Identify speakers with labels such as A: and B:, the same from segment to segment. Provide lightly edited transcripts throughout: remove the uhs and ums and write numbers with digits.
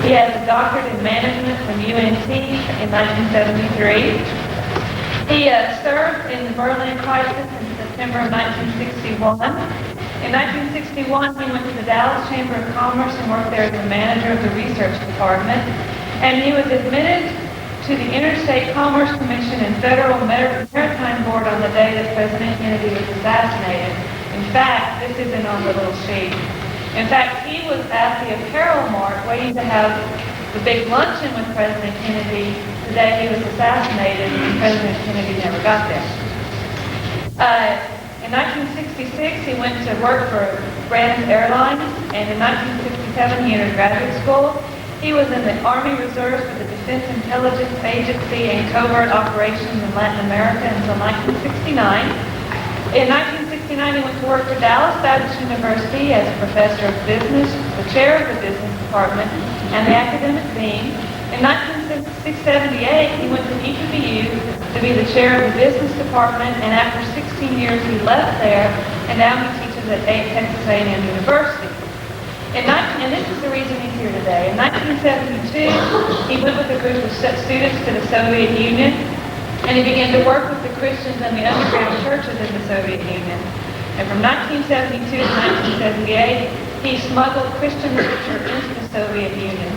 A: He has a doctorate in management from UNT in 1973. He served in the Berlin crisis in September of 1961. In 1961, he went to the Dallas Chamber of Commerce and worked there as the manager of the research department. And he was admitted to the Interstate Commerce Commission and Federal Maritime Board on the day that President Kennedy was assassinated. In fact, this isn't on the little sheet. In fact, he was at the Apparel Mart waiting to have the big luncheon with President Kennedy the day he was assassinated, and President Kennedy never got there. In 1966, he went to work for Brand Airlines, and in 1967, he entered graduate school. He was in the Army Reserves for the Defense Intelligence Agency and Covert Operations in Latin America until 1969. In 1969, he went to work for Dallas Baptist University as a professor of business, the chair of the business department, and the academic dean. In 1978, he went to EPBU to be the chair of the business department, and after 16 years, he left there, and now he teaches at Texas A&M University. And this is the reason he's here today. In 1972, he went with a group of students to the Soviet Union, and he began to work with the Christians and the underground churches in the Soviet Union. And from 1972 to 1978, he smuggled Christian literature into the Soviet Union.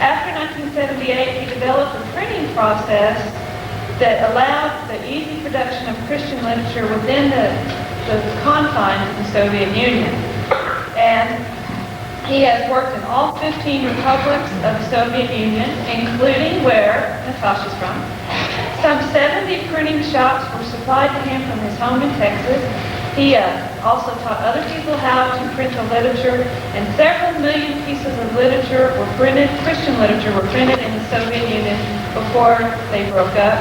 A: After 1978, he developed a printing process that allowed the easy production of Christian literature within the confines of the Soviet Union. And he has worked in all 15 republics of the Soviet Union, including where Natasha's from. Some 70 printing shops were supplied to him from his home in Texas. He also taught other people how to print the literature, and several million pieces of literature were printed, Christian literature were printed in the Soviet Union before they broke up.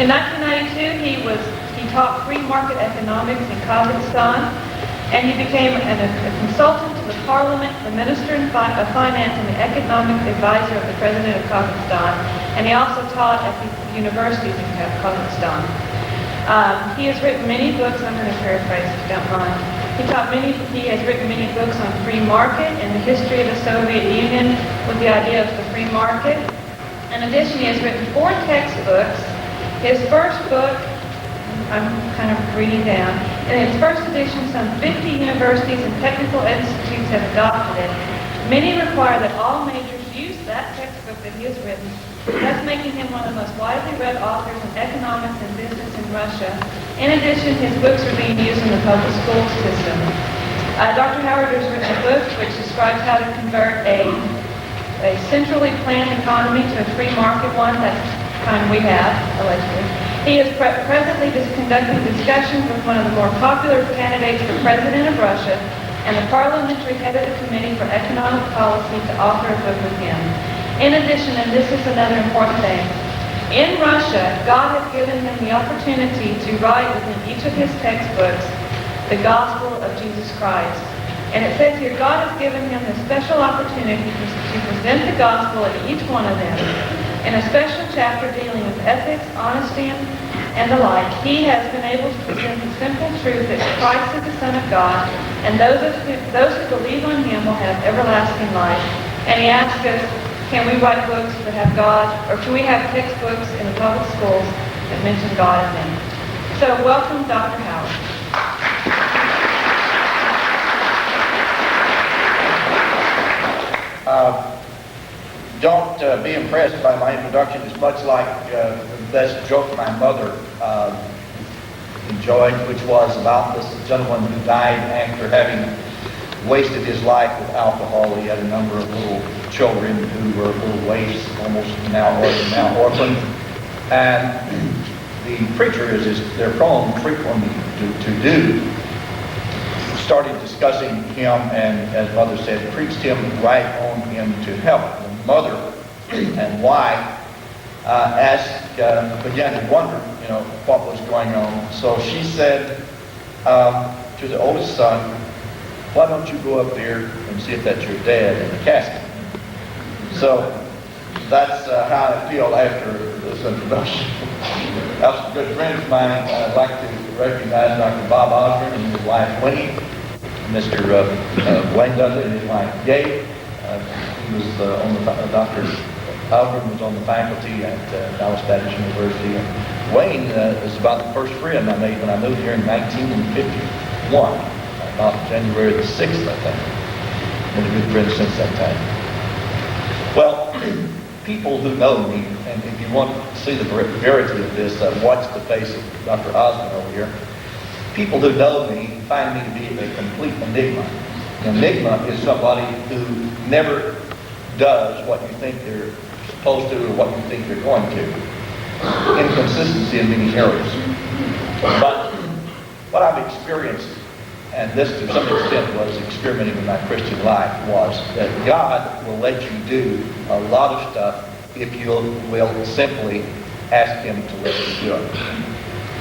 A: In 1992, he taught free market economics in Kazakhstan, and he became a consultant to the parliament, the minister of finance, and the economic advisor of the president of Kazakhstan. And he also taught at the universities in Kazakhstan. He has written many books. I'm going to paraphrase if you don't mind. He has written many books on free market and the history of the Soviet Union with the idea of the free market. In addition, he has written 4 textbooks. His first book, I'm kind of reading down, in its first edition, some 50 universities and technical institutes have adopted it. Many require that all majors use that textbook that he has written, thus making him one of the most widely read authors in economics and business in Russia. In addition, his books are being used in the public school system. Dr. Howard has written a book which describes how to convert a centrally planned economy to a free market one. That's the kind we have, allegedly. He is presently conducting discussions with one of the more popular candidates for president of Russia and the parliamentary head of the Committee for Economic Policy to author a book with him. In addition, and this is another important thing, in Russia, God has given him the opportunity to write within each of his textbooks the gospel of Jesus Christ. And it says here, God has given him the special opportunity to present the gospel at each one of them. In a special chapter dealing with ethics, honesty, and the like, he has been able to present the simple truth that Christ is the Son of God, and those who believe on him will have everlasting life. And he asks us, can we write books that have God, or can we have textbooks in the public schools that mention God in them? So welcome, Dr. Howard.
B: Don't be impressed by my introduction. It's much like this joke my mother enjoyed, which was about this gentleman who died after having wasted his life with alcohol. He had a number of little children who were little waifs, almost now orphaned. And the preacher, as they're prone frequently to do, started discussing him, and as Mother said, preached him right on into heaven. The mother and wife began to wonder, what was going on. So she said to the oldest son, why don't you go up there and see if that's your dad in the casket? So that's how I feel after this introduction. That's a good friend of mine. I'd like to recognize Dr. Bob Osborne and his wife Winnie, Mr. Wayne Dudley and his wife Gabe. He was Dr. Algren was on the faculty at Dallas Baptist University. And Wayne is about the first friend I made when I moved here in 1951, about January the 6th, I think. Been a good friend since that time. Well, people who know me, and if you want to see the verity of this, watch the face of Dr. Osmond over here. People who know me find me to be a complete enigma. An enigma is somebody who never does what you think they're supposed to or what you think they're going to. Inconsistency in many areas. But what I've experienced, and this to some extent was experimenting with my Christian life, was that God will let you do a lot of stuff if you will simply ask Him to let you do it.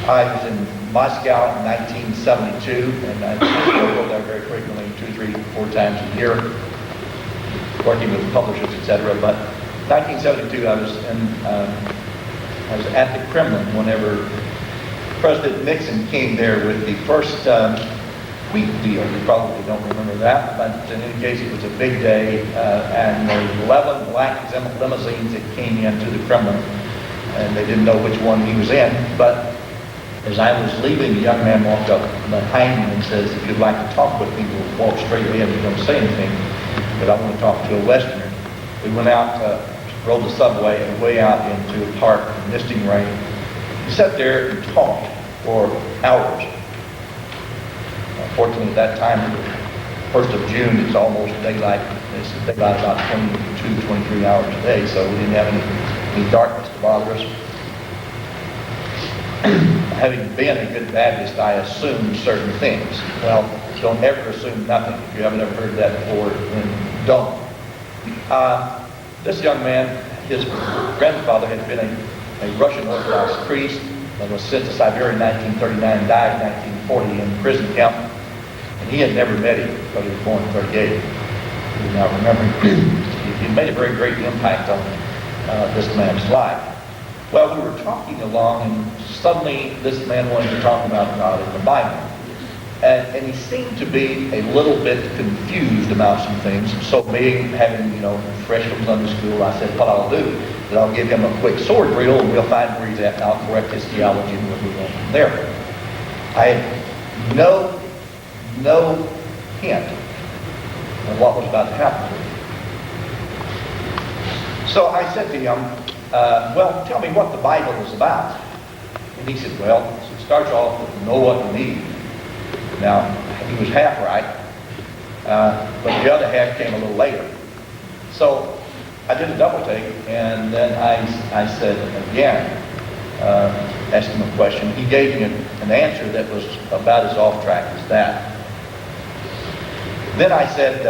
B: I was in Moscow in 1972, and I go there very frequently, 2, 3, 4 times a year, working with publishers, etc. But 1972, I was at the Kremlin whenever President Nixon came there with the first wheat deal. You probably don't remember that, but in any case, it was a big day, and there were 11 black limousines that came into the Kremlin, and they didn't know which one he was in. But as I was leaving, a young man walked up behind me and says, "If you'd like to talk with me, we'll walk straight ahead. We don't say anything, but I want to talk to a Westerner." We went out, rode the subway, and way out into a park, misting rain. We sat there and talked for hours. Fortunately, at that time, the 1st of June, it's almost daylight. It's daylight about 22, 23 hours a day, so we didn't have any darkness to bother us. Having been a good Baptist, I assumed certain things. Well, don't ever assume nothing. If you haven't ever heard that before, then don't. This young man, his grandfather had been a Russian Orthodox priest and was sent to Siberia in 1939, died in 1940 in a prison camp. And he had never met him because he was born in 38. He now remembering. He made a very great impact on this man's life. Well, we were talking along, and suddenly this man wanted to talk about God in the Bible. And he seemed to be a little bit confused about some things. So having, fresh from Sunday school, I said, what I'll do is I'll give him a quick sword drill, and we'll find where he's at, and I'll correct his theology, and we'll move on from there. I had no hint of what was about to happen to me. So I said to him, well, tell me what the Bible is about. And he said, well, it starts off with know what you need. Now, he was half right, but the other half came a little later. So I did a double take, and then I said again, asked him a question. He gave me an answer that was about as off track as that. Then I said,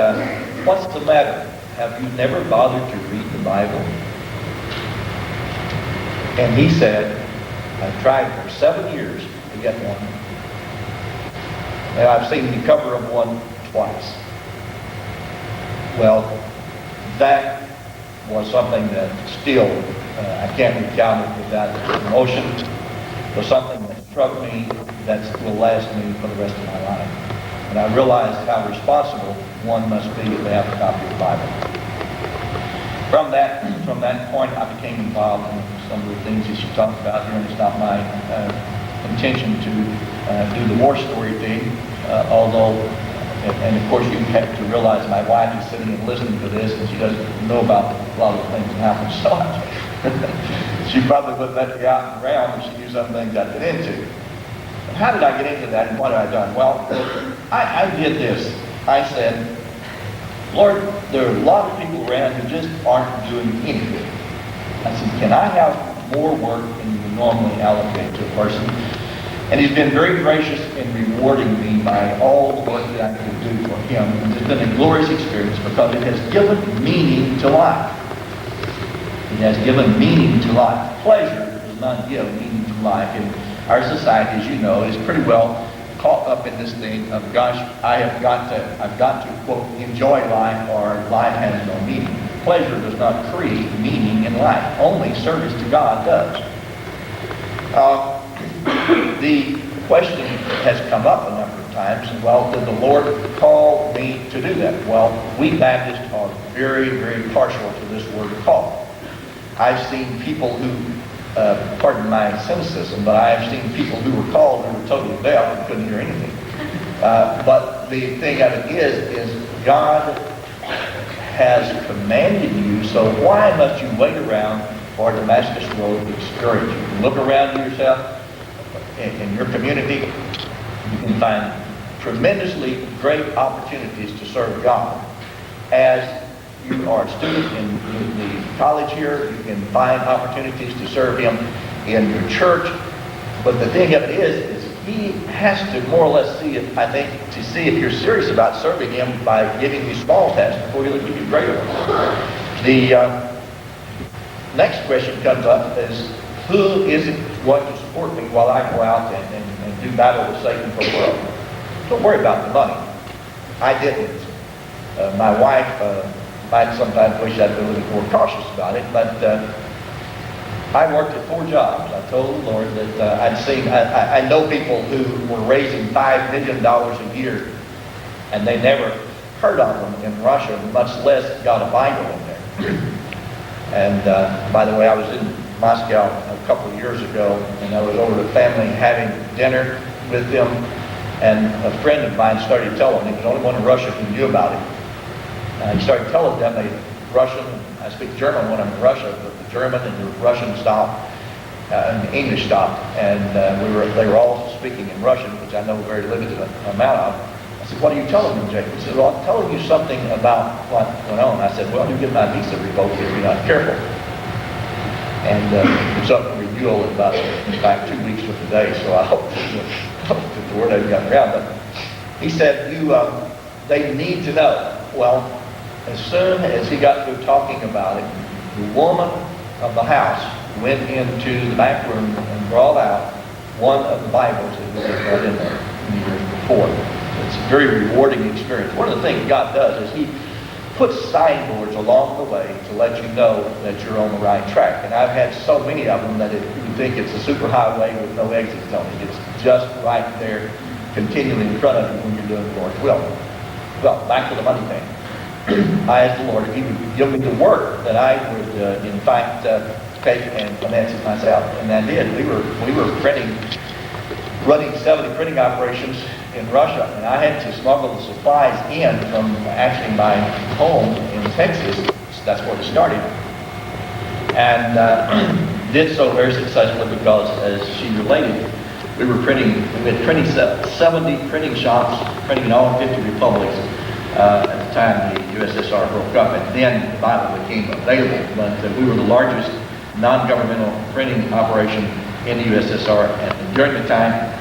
B: what's the matter? Have you never bothered to read the Bible? And he said, I've tried for 7 years to get one. And I've seen the cover of one twice. Well, that was something that still, I can't recount it without emotion. It was something that struck me that will last me for the rest of my life. And I realized how responsible one must be if they have a copy of the Bible. From that point, I became involved in some of the things that you talked about here, and it's not my intention to do the war story thing, although, and of course you have to realize my wife is sitting and listening to this, and she doesn't know about a lot of the things that happen, so she probably wouldn't let me out and around if she knew some things I'd get into. And how did I get into that, and what have I done? Well, I did this. I said, Lord, there are a lot of people around who just aren't doing anything. I said, can I have more work than you would normally allocate to a person? And he's been very gracious in rewarding me by all the work that I could do for him. And it's been a glorious experience because it has given meaning to life. It has given meaning to life. Pleasure does not give meaning to life. In our society, as you know, is pretty well caught up in this thing of, gosh, I've got to, quote, enjoy life, or life has no meaning. Pleasure does not create meaning in life. Only service to God does. The question has come up a number of times times, well, did the Lord call me to do that? Well, we Baptists are very, very partial to this word call. I've seen people who, pardon my cynicism, but I've seen people who were called who were totally deaf and couldn't hear anything. But the thing of it is God has commanded you, so why must you wait around for the Damascus Road to discourage you? Look around yourself in your community. You can find tremendously great opportunities to serve God. As you are a student in the college here, you can find opportunities to serve Him in your church. But the thing of it is He has to more or less see it, I think, to see if you're serious about serving Him by giving you small tasks before He'll give you greater ones. The next question comes up is, who is it going to support me while I go out and do battle with Satan for the world? Don't worry about the money. I didn't. My wife might sometimes wish I'd been a little more cautious about it, but I worked at 4 jobs. I told the Lord that I know people who were raising $5 million a year, and they never heard of them in Russia, much less got a Bible in there. And by the way, I was in Moscow a couple of years ago, and I was over to family having dinner with them, and a friend of mine started telling me, he was the only one in Russia who knew about it. He started telling them they Russian, I speak German when I'm in Russia, but the German and the Russian stopped, and the English stopped, and they were all speaking in Russian, which I know a very limited amount of. I said, what are you telling them, Jake? He said, well, I'm telling you something about what went on. I said, well, you get my visa revoked if you're not careful. And it's up for renewal in about, in fact, 2 weeks from today, so I hope that the word hasn't gotten around. But he said, they need to know. Well, as soon as he got through talking about it, the woman of the house went into the back room and brought out one of the Bibles that we had brought in there the years before. It's a very rewarding experience. One of the things God does is He puts signboards along the way to let you know that you're on the right track. And I've had so many of them that you think it's a superhighway with no exits on it. It's just right there, continually in front of you when you're doing the Lord's will. Well, back to the money thing. I asked the Lord if He would give me the work that I would, in fact, take and finance it myself. And I did. We were running 70 printing operations in Russia, and I had to smuggle the supplies in from actually my home in Texas. That's where it started. And did so very successfully because, as she related, we had 70 printing shops, printing in all 50 republics. At the time the USSR broke up, and then the Bible became available. But we were the largest non-governmental printing operation in the USSR, and during the time,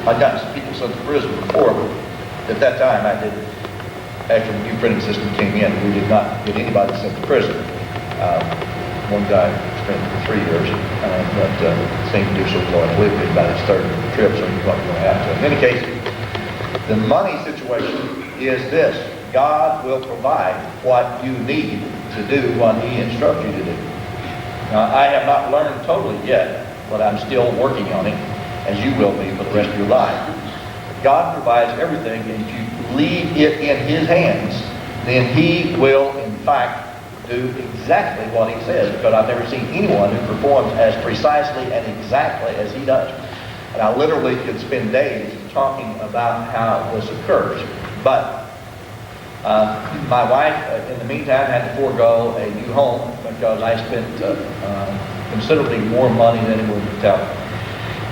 B: I'd gotten some people sent to prison before, but at that time I did, after the new printing system came in, we did not get anybody sent to prison. One guy spent 3 years, but seemed to do so well and lived about his third trip, so he wasn't going to have to. In any case, the money situation is this: God will provide what you need to do what He instructs you to do. Now, I have not learned totally yet, but I'm still working on it, as you will be for the rest of your life. God provides everything, and if you leave it in His hands, then He will, in fact, do exactly what He says, because I've never seen anyone who performs as precisely and exactly as He does. And I literally could spend days talking about how this occurs. But my wife, in the meantime, had to forego a new home because I spent considerably more money than it would tell,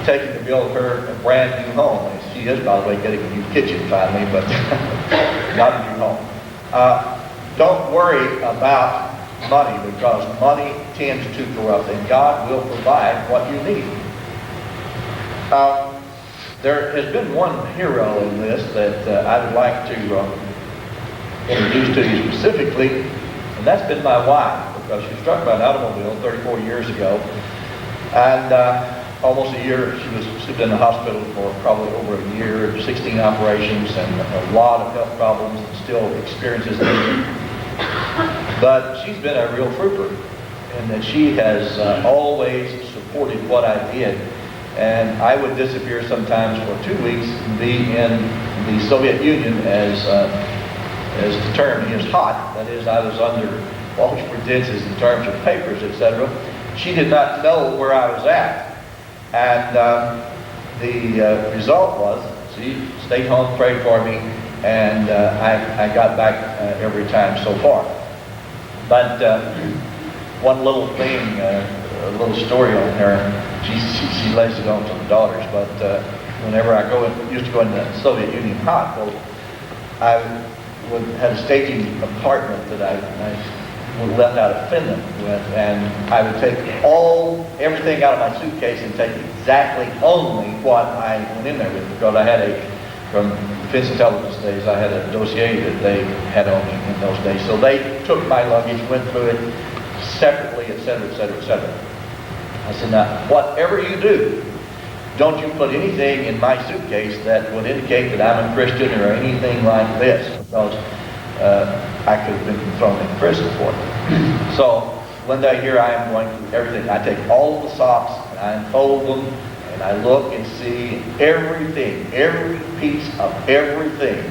B: taking to build her a brand new home. And she is, by the way, getting a new kitchen finally, but not a new home. Don't worry about money, because money tends to corrupt, and God will provide what you need. There has been one hero in this that I would like to introduce to you specifically, and that's been my wife, because she was struck by an automobile 34 years ago, and almost a year, she'd been in the hospital for probably over a year, 16 operations, and a lot of health problems, and still experiences them. But she's been a real trooper, and that she has always supported what I did. And I would disappear sometimes for 2 weeks and be in the Soviet Union as the term is hot. That is, I was under false pretenses in terms of papers, etc. She did not know where I was at. And the result was she stayed home, prayed for me, and I got back every time so far. But one little thing, a little story on her, she lays it on to the daughters, but whenever I used to go in the Soviet Union hot, well, I had a staging apartment that I left out of Finland with, and I would take everything out of my suitcase and take exactly only what I went in there with, because I had from defense intelligence days, I had a dossier that they had on me in those days. So they took my luggage, went through it separately, etc., etc., etc. I said, now, whatever you do, don't you put anything in my suitcase that would indicate that I'm a Christian or anything like this, because I could have been thrown in prison for it. So one day here I am going through everything. I take all of the socks and I unfold them and I look and see everything, every piece of everything.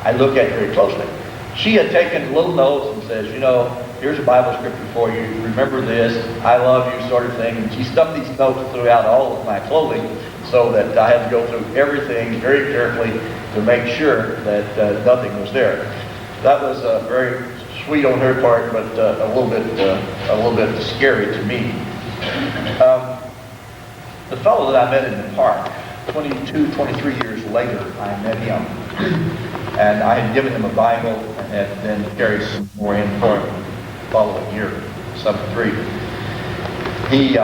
B: I look at very closely. She had taken little notes and says, you know, here's a Bible scripture for you. Remember this. I love you, sort of thing. And she stuffed these notes throughout all of my clothing so that I had to go through everything very carefully to make sure that nothing was there. That was very sweet on her part, but a little bit scary to me. The fellow that I met in the park, 22, 23 years later, I met him. And I had given him a Bible and had then carried some more in for him the following year, 73. He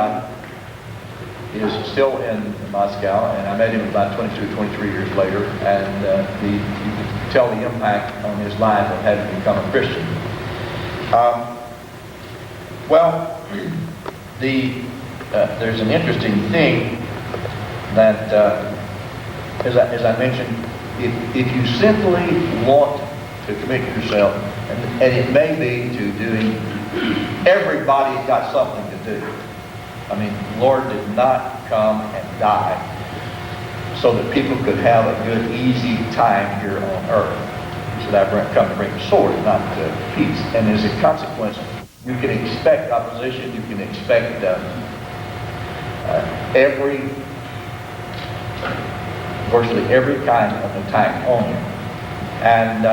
B: is still in Moscow, and I met him about 22, 23 years later, and you could tell the impact on his life of having become a Christian. There's an interesting thing that, as I mentioned, if you simply want to commit yourself, and it may be to doing, everybody's got something to do. I mean, the Lord did not come and die so that people could have a good, easy time here on earth. He said, I've come to bring the sword, not peace. And as a consequence, you can expect opposition, you can expect virtually every kind of attack on you. And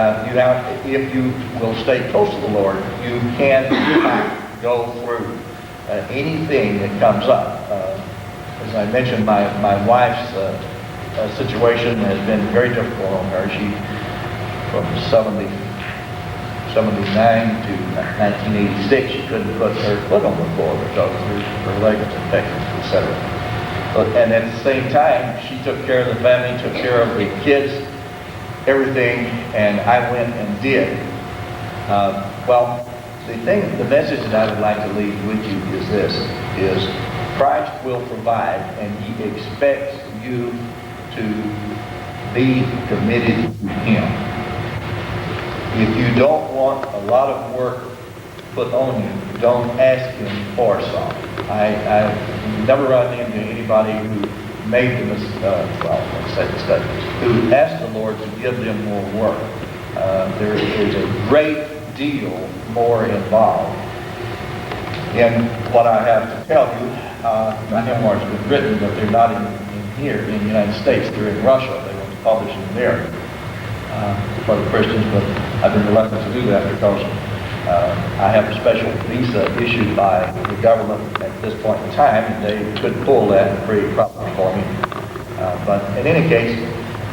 B: if you will stay close to the Lord, you can go through anything that comes up. As I mentioned, my wife's situation has been very difficult on her. She, from 79 to 1986, she couldn't put her foot on the floor because her leg was infected, etc. And at the same time, she took care of the family, took care of the kids, everything, and I went and did. The message that I would like to leave with you is this, is Christ will provide, and He expects you to be committed to Him. If you don't want a lot of work put on you, don't ask Him for some. I've never run into anybody who made the mistake, who asked the Lord to give them more work. There is a great deal more involved in what I have to tell you. My memoirs have been written, but they're not in here in the United States. They're in Russia. They want to publish them there for the Christians, but I've been reluctant to do that because I have a special visa issued by the government at this point in time, and they couldn't pull that and create problems for me. But in any case,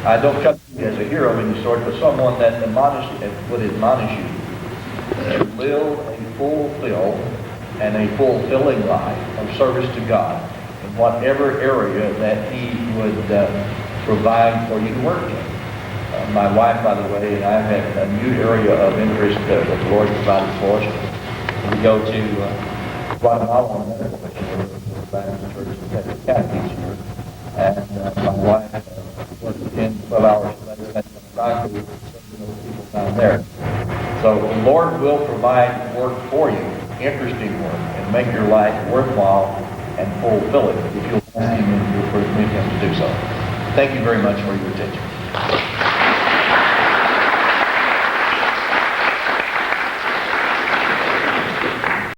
B: I don't come to you as a hero of any sort, but someone that would admonish you to live a fulfilled and a fulfilling life of service to God in whatever area that He would provide for you to work in. My wife, by the way, and I have a new area of interest that the Lord provided for us. We go to Guatemala on a medical mission with the Baptist Church in Texas here. And my wife worked 10-12 hours a day at the doctor with those people down there. So the Lord will provide work for you, interesting work, and make your life worthwhile and fulfill it if you'll asking him to permit him to do so. Thank you very much for your attention.